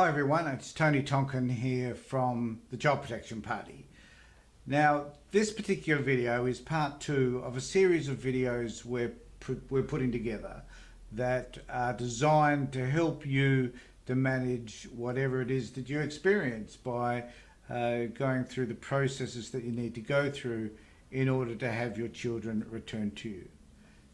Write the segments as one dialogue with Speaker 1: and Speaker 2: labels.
Speaker 1: Hi everyone, it's Tony Tonkin here from the Job Protection Party. Now, this particular video is part two of a series of videos we're putting together that are designed to help you to manage whatever it is that you experience by going through the processes that you need to go through in order to have your children returned to you.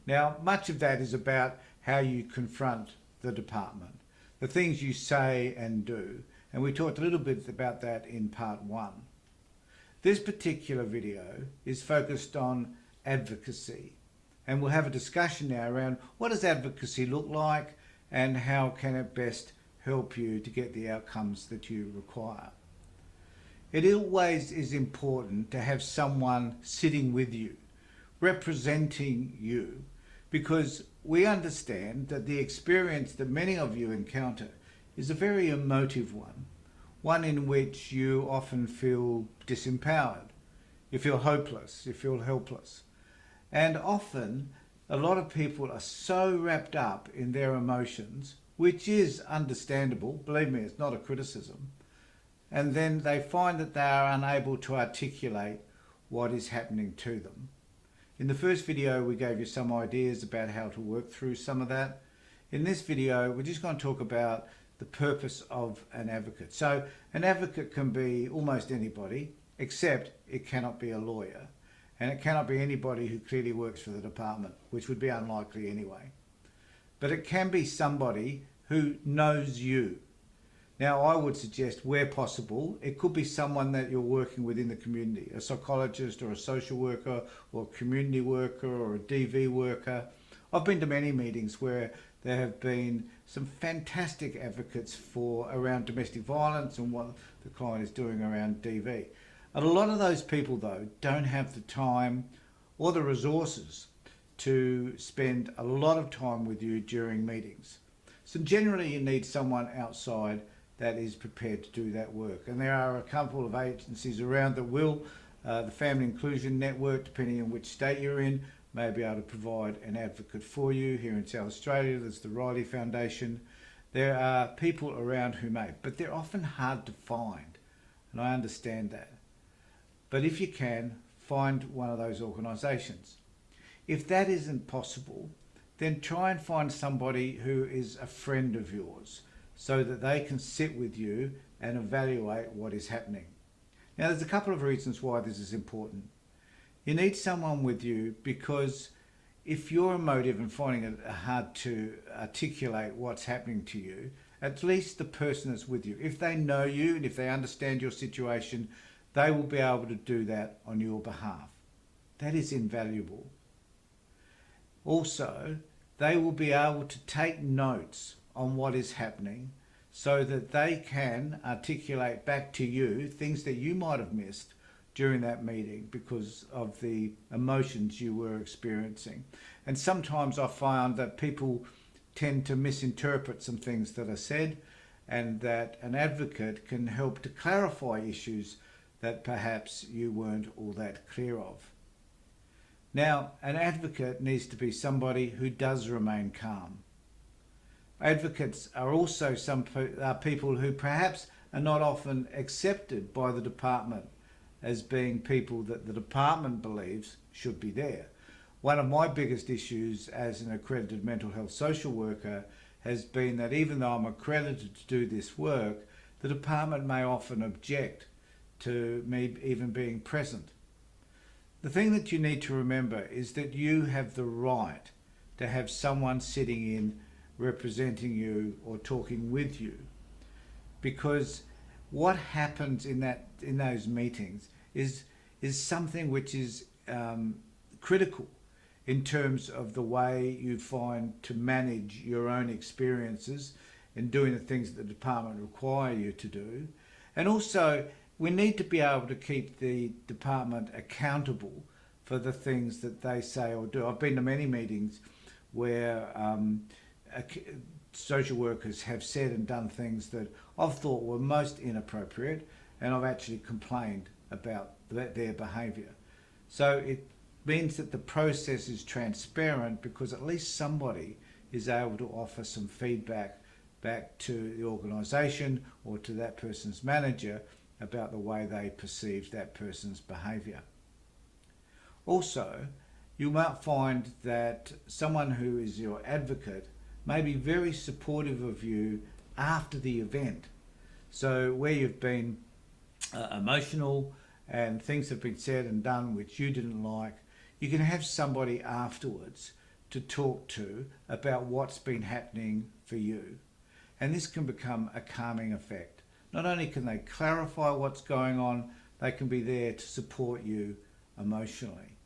Speaker 1: Now, much of that is about how you confront the department, the things you say and do, and we talked a little bit about that in part one. This particular video is focused on advocacy, and we'll have a discussion now around what does advocacy look like and how can it best help you to get the outcomes that you require. It always is important to have someone sitting with you, representing you, because we understand that the experience that many of you encounter is a very emotive one in which you often feel disempowered, you feel hopeless, you feel helpless. And often a lot of people are so wrapped up in their emotions, which is understandable, believe me, it's not a criticism, and then they find that they are unable to articulate what is happening to them. In the first video, we gave you some ideas about how to work through some of that. In this video, we're just going to talk about the purpose of an advocate. So an advocate can be almost anybody, except it cannot be a lawyer. And it cannot be anybody who clearly works for the department, which would be unlikely anyway. But it can be somebody who knows you. Now, I would suggest, where possible, it could be someone that you're working with in the community, a psychologist or a social worker or a community worker or a DV worker. I've been to many meetings where there have been some fantastic advocates around domestic violence and what the client is doing around DV. And a lot of those people, though, don't have the time or the resources to spend a lot of time with you during meetings. So generally you need someone outside that is prepared to do that work. And there are a couple of agencies around that will, the Family Inclusion Network, depending on which state you're in, may be able to provide an advocate for you. Here in South Australia, there's the Riley Foundation. There are people around who may, but they're often hard to find, and I understand that. But if you can, find one of those organisations. If that isn't possible, then try and find somebody who is a friend of yours, so that they can sit with you and evaluate what is happening. Now, there's a couple of reasons why this is important. You need someone with you because if you're emotive and finding it hard to articulate what's happening to you, at least the person that's with you, if they know you and if they understand your situation, they will be able to do that on your behalf. That is invaluable. Also, they will be able to take notes on what is happening so that they can articulate back to you things that you might have missed during that meeting because of the emotions you were experiencing. And sometimes I found that people tend to misinterpret some things that are said, and that an advocate can help to clarify issues that perhaps you weren't all that clear of. Now, an advocate needs to be somebody who does remain calm. Advocates are also people who perhaps are not often accepted by the department as being people that the department believes should be there. One of my biggest issues as an accredited mental health social worker has been that even though I'm accredited to do this work, the department may often object to me even being present. The thing that you need to remember is that you have the right to have someone sitting in representing you or talking with you, because what happens in those meetings is something which is critical in terms of the way you find to manage your own experiences in doing the things that the department require you to do. And also, we need to be able to keep the department accountable for the things that they say or do. I've been to many meetings where social workers have said and done things that I've thought were most inappropriate, and I've actually complained about their behaviour. So it means that the process is transparent because at least somebody is able to offer some feedback back to the organisation or to that person's manager about the way they perceived that person's behaviour. Also, you might find that someone who is your advocate may be very supportive of you after the event. So where you've been emotional and things have been said and done which you didn't like, you can have somebody afterwards to talk to about what's been happening for you. And this can become a calming effect. Not only can they clarify what's going on, they can be there to support you emotionally.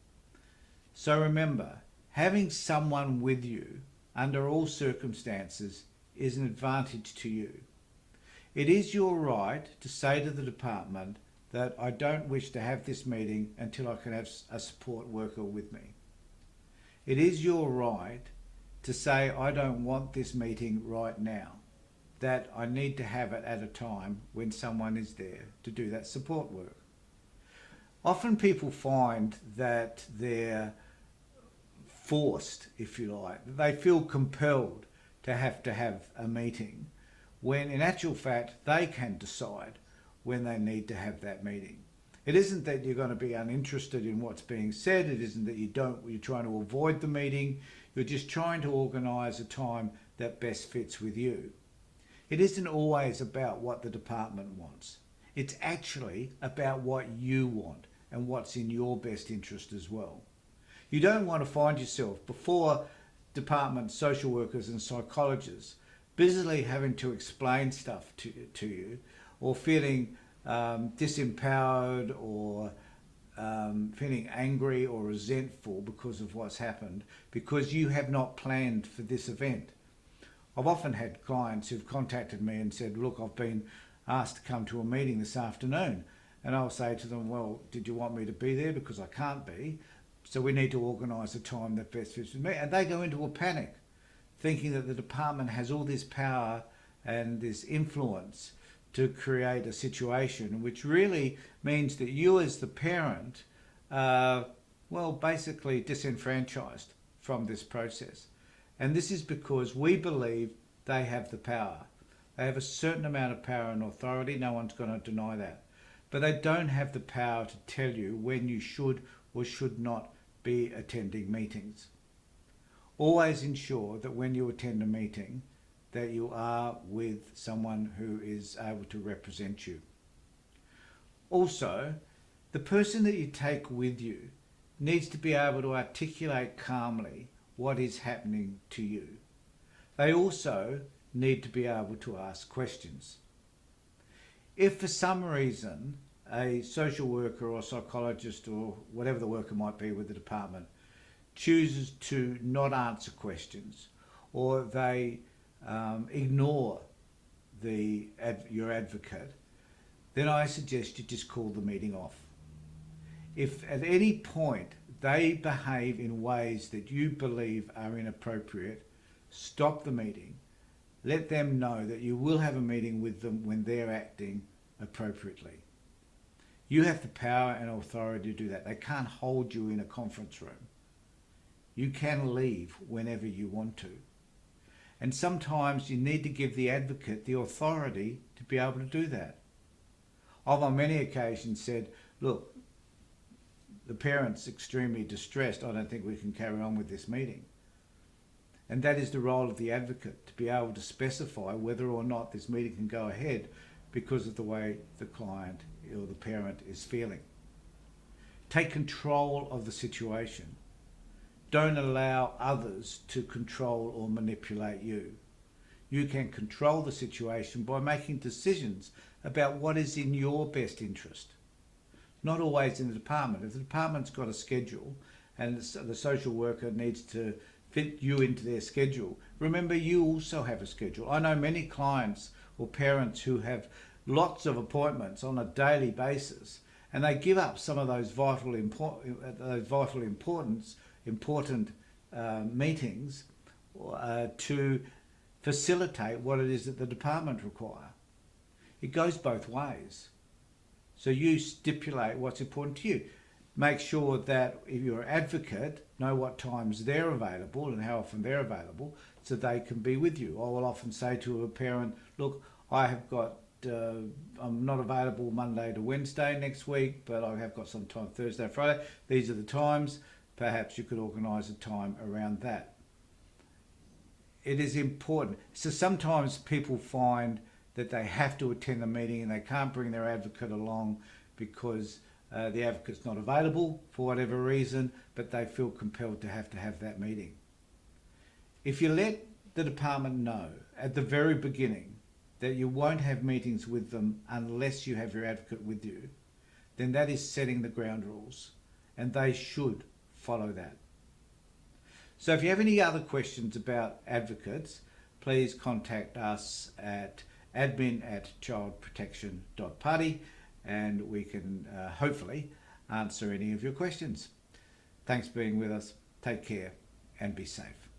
Speaker 1: So remember, having someone with you under all circumstances is an advantage to you. It is your right to say to the department that I don't wish to have this meeting until I can have a support worker with me. It is your right to say I don't want this meeting right now, that I need to have it at a time when someone is there to do that support work. Often people find that they're forced, if you like, they feel compelled to have a meeting, when in actual fact they can decide when they need to have that meeting. It isn't that you're going to be uninterested in what's being said, it isn't that you're trying to avoid the meeting, you're just trying to organise a time that best fits with you. It isn't always about what the department wants. It's actually about what you want and what's in your best interest as well. You don't want to find yourself before department social workers and psychologists busily having to explain stuff to you, or feeling disempowered, or feeling angry or resentful because of what's happened, because you have not planned for this event. I've often had clients who've contacted me and said, look, I've been asked to come to a meeting this afternoon. And I'll say to them, well, did you want me to be there? Because I can't be. So we need to organise a time that best fits with me. And they go into a panic, thinking that the department has all this power and this influence to create a situation which really means that you as the parent are, well, basically disenfranchised from this process. And this is because we believe they have the power. They have a certain amount of power and authority, no one's going to deny that. But they don't have the power to tell you when you should or should not be attending meetings. Always ensure that when you attend a meeting, that you are with someone who is able to represent you. Also, the person that you take with you needs to be able to articulate calmly what is happening to you. They also need to be able to ask questions. If for some reason a social worker or psychologist or whatever the worker might be with the department chooses to not answer questions, or they ignore your advocate, then I suggest you just call the meeting off. If at any point they behave in ways that you believe are inappropriate, stop the meeting. Let them know that you will have a meeting with them when they're acting appropriately. You have the power and authority to do that. They can't hold you in a conference room. You can leave whenever you want to. And sometimes you need to give the advocate the authority to be able to do that. I've on many occasions said, look, the parent's extremely distressed. I don't think we can carry on with this meeting. And that is the role of the advocate, to be able to specify whether or not this meeting can go ahead because of the way the client or the parent is feeling. Take control of the situation. Don't allow others to control or manipulate you. You can control the situation by making decisions about what is in your best interest. Not always in the department. If the department's got a schedule and the social worker needs to fit you into their schedule, remember you also have a schedule. I know many clients or parents who have lots of appointments on a daily basis, and they give up some of those important meetings to facilitate what it is that the department require. It goes both ways. So you stipulate what's important to you. make sure that if you're an advocate, know what times they're available and how often they're available so they can be with you. I will often say to a parent, look, I have got, I'm not available Monday to Wednesday next week, but I have got some time Thursday, Friday. These are the times. Perhaps you could organise a time around that. It is important. So sometimes people find that they have to attend the meeting and they can't bring their advocate along because the advocate's not available for whatever reason, but they feel compelled to have that meeting. If you let the department know at the very beginning that you won't have meetings with them unless you have your advocate with you, then that is setting the ground rules, and they should follow that. So if you have any other questions about advocates, please contact us at admin@childprotection.party and we can hopefully answer any of your questions. Thanks for being with us. Take care and be safe.